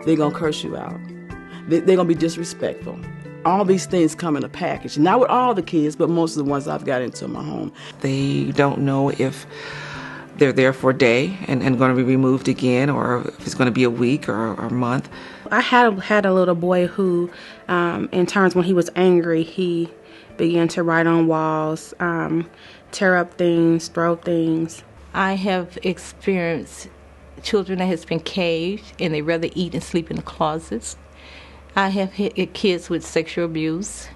They're going to curse you out. They're going to be disrespectful. All these things come in a package. Not with all the kids, but most of the ones I've got into my home. They don't know if they're there for a day and going to be removed again, or if it's going to be a week or a month. I had a little boy who, in terms when he was angry, he began to write on walls, tear up things, throw things. I have experienced children that has been caged and they rather eat and sleep in the closets. I have hit kids with sexual abuse.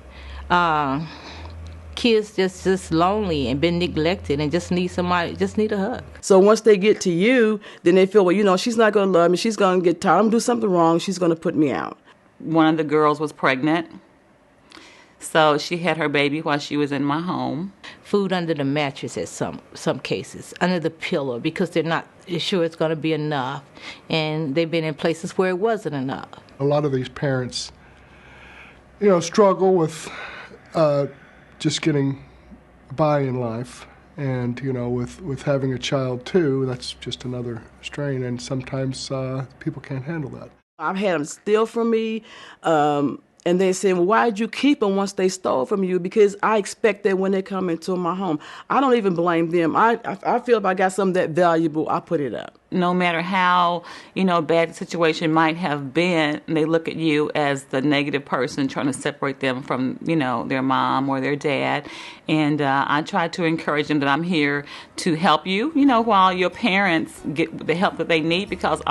Kids just lonely and been neglected and just need somebody, just need a hug. So once they get to you, then they feel, well, she's not going to love me. She's going to get tired. I'm going to do something wrong. She's going to put me out. One of the girls was pregnant, so she had her baby while she was in my home. Food under the mattress at some cases, under the pillow, because they're not sure it's going to be enough, and they've been in places where it wasn't enough. A lot of these parents, struggle with just getting by in life, and with having a child too, that's just another strain, and sometimes people can't handle that. I've had them steal from me, and they say, well, why did you keep them once they stole from you? Because I expect that when they come into my home. I don't even blame them. I feel if I got something that valuable, I put it up. No matter how, bad the situation might have been, they look at you as the negative person trying to separate them from, their mom or their dad. And I try to encourage them that I'm here to help you, while your parents get the help that they need, because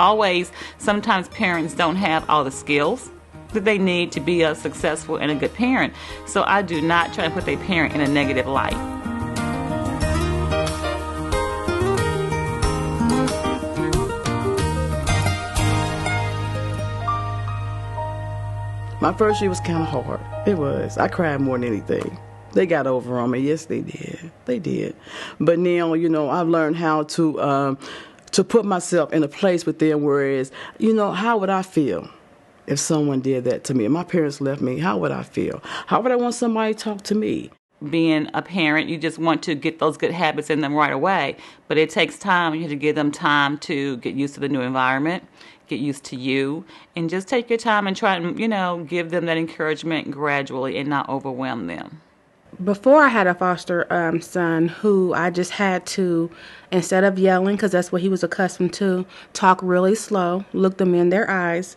sometimes parents don't have all the skills that they need to be a successful and a good parent. So I do not try to put their parent in a negative light. My first year was kind of hard. It was. I cried more than anything. They got over on me. Yes, they did. They did. But now, I've learned how to put myself in a place with them, whereas, how would I feel if someone did that to me? If my parents left me, how would I feel? How would I want somebody to talk to me? Being a parent, you just want to get those good habits in them right away. But it takes time. You have to give them time to get used to the new environment, get used to you, and just take your time and try and, give them that encouragement gradually and not overwhelm them. Before I had a foster son who I just had to, instead of yelling, because that's what he was accustomed to, talk really slow, look them in their eyes,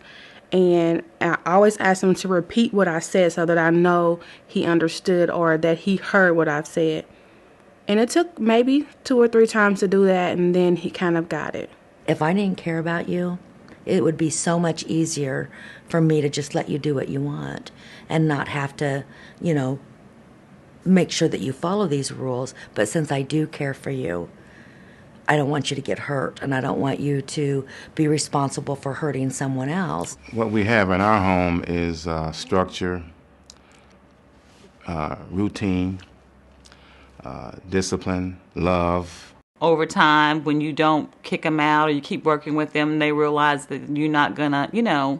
and I always ask him to repeat what I said so that I know he understood or that he heard what I've said. And it took maybe 2 or 3 times to do that, and then he kind of got it. If I didn't care about you, it would be so much easier for me to just let you do what you want and not have to, make sure that you follow these rules. But since I do care for you, I don't want you to get hurt, and I don't want you to be responsible for hurting someone else. What we have in our home is structure, routine, discipline, love. Over time, when you don't kick them out or you keep working with them, they realize that you're not going to,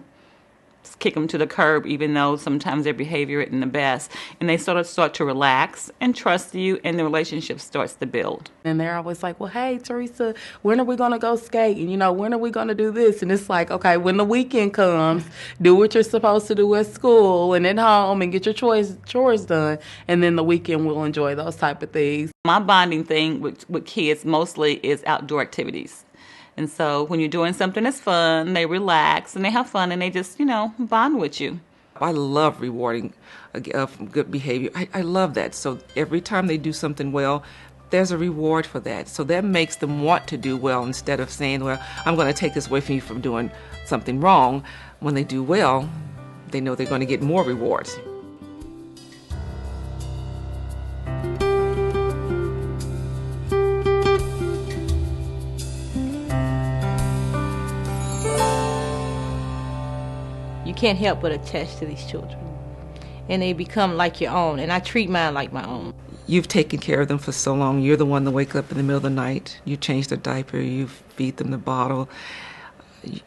kick them to the curb, even though sometimes their behavior isn't the best. And they sort of start to relax and trust you, and the relationship starts to build. And they're always like, well, hey, Teresa, when are we going to go skate? And, when are we going to do this? And it's like, okay, when the weekend comes, do what you're supposed to do at school and at home and get your chores done. And then the weekend we'll enjoy those type of things. My bonding thing with kids mostly is outdoor activities. And so when you're doing something that's fun, they relax and they have fun and they just, bond with you. I love rewarding good behavior. I love that. So every time they do something well, there's a reward for that. So that makes them want to do well instead of saying, well, I'm going to take this away from you from doing something wrong. When they do well, they know they're going to get more rewards. You can't help but attach to these children. and they become like your own, and I treat mine like my own. You've taken care of them for so long. You're the one to wake up in the middle of the night. You change their diaper. You feed them the bottle.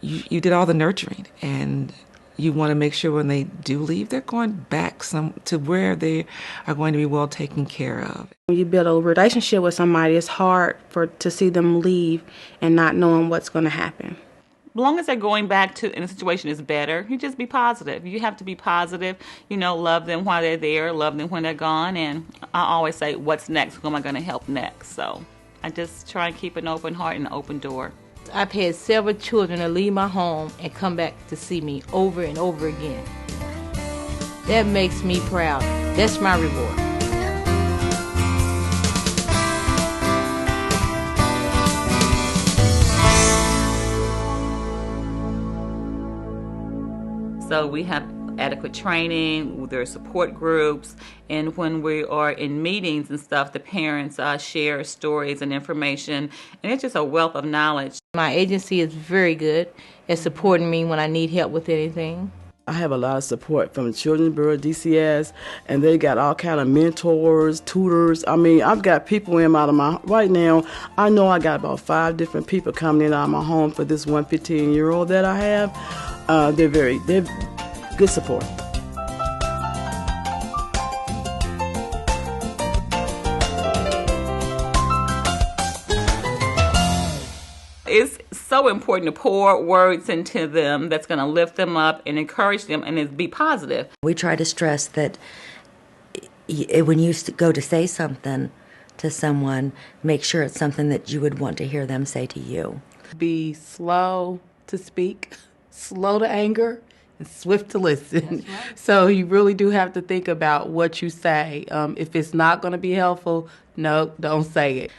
You did all the nurturing, and you want to make sure when they do leave, they're going back to where they are going to be well taken care of. When you build a relationship with somebody, it's hard to see them leave and not knowing what's going to happen. As long as they're going back to, and the situation is better, you just be positive. You have to be positive, love them while they're there, love them when they're gone. And I always say, what's next? Who am I going to help next? So I just try and keep an open heart and an open door. I've had several children to leave my home and come back to see me over and over again. That makes me proud. That's my reward. So we have adequate training, there are support groups, and when we are in meetings and stuff, the parents share stories and information, and it's just a wealth of knowledge. My agency is very good at supporting me when I need help with anything. I have a lot of support from the Children's Bureau, DCS, and they got all kind of mentors, tutors. I mean, I've got people in out of my, right now, I know I got about 5 different people coming in out of my home for this 115-year-old that I have. They're good support. It's so important to pour words into them that's going to lift them up and encourage them and be positive. We try to stress that when you go to say something to someone, make sure it's something that you would want to hear them say to you. Be slow to speak, slow to anger, and swift to listen. Right. So you really do have to think about what you say. If it's not going to be helpful, no, don't say it.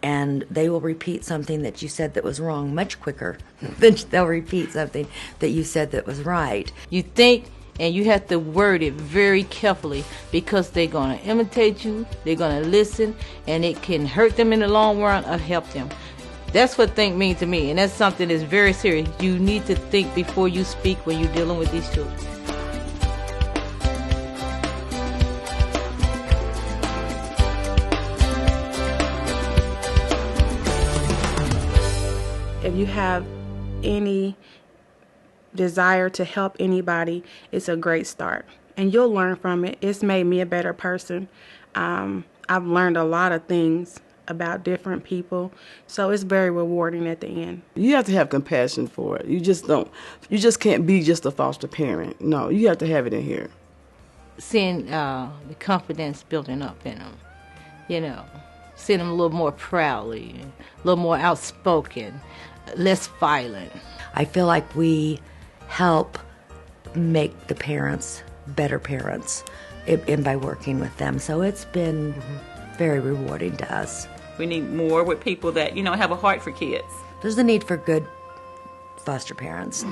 And they will repeat something that you said that was wrong much quicker than they'll repeat something that you said that was right. You think, and you have to word it very carefully, because they're going to imitate you, they're going to listen, and it can hurt them in the long run or help them. That's what think means to me, and that's something that's very serious. You need to think before you speak when you're dealing with these children. If you have any desire to help anybody, it's a great start. And you'll learn from it. It's made me a better person. I've learned a lot of things about different people. So it's very rewarding at the end. You have to have compassion for it. You just can't be just a foster parent. No, you have to have it in here. Seeing the confidence building up in them, seeing them a little more proudly, a little more outspoken, less violent. I feel like we help make the parents better parents by working with them. So it's been very rewarding to us. We need more with people that, have a heart for kids. There's a need for good foster parents.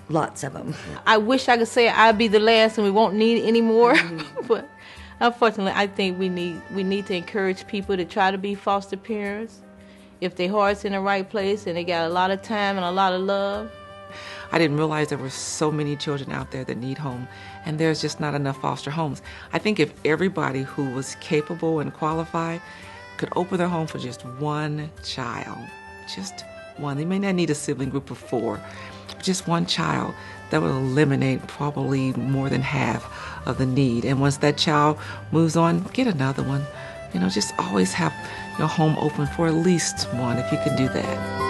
Lots of them. I wish I could say I'd be the last and we won't need any more. But unfortunately, I think we need to encourage people to try to be foster parents. If their heart's in the right place and they got a lot of time and a lot of love. I didn't realize there were so many children out there that need home, and there's just not enough foster homes. I think if everybody who was capable and qualified could open their home for just one child, just one. They may not need a sibling group of 4, but just one child, that would eliminate probably more than half of the need. And once that child moves on, get another one. Just always have your home open for at least one if you can do that.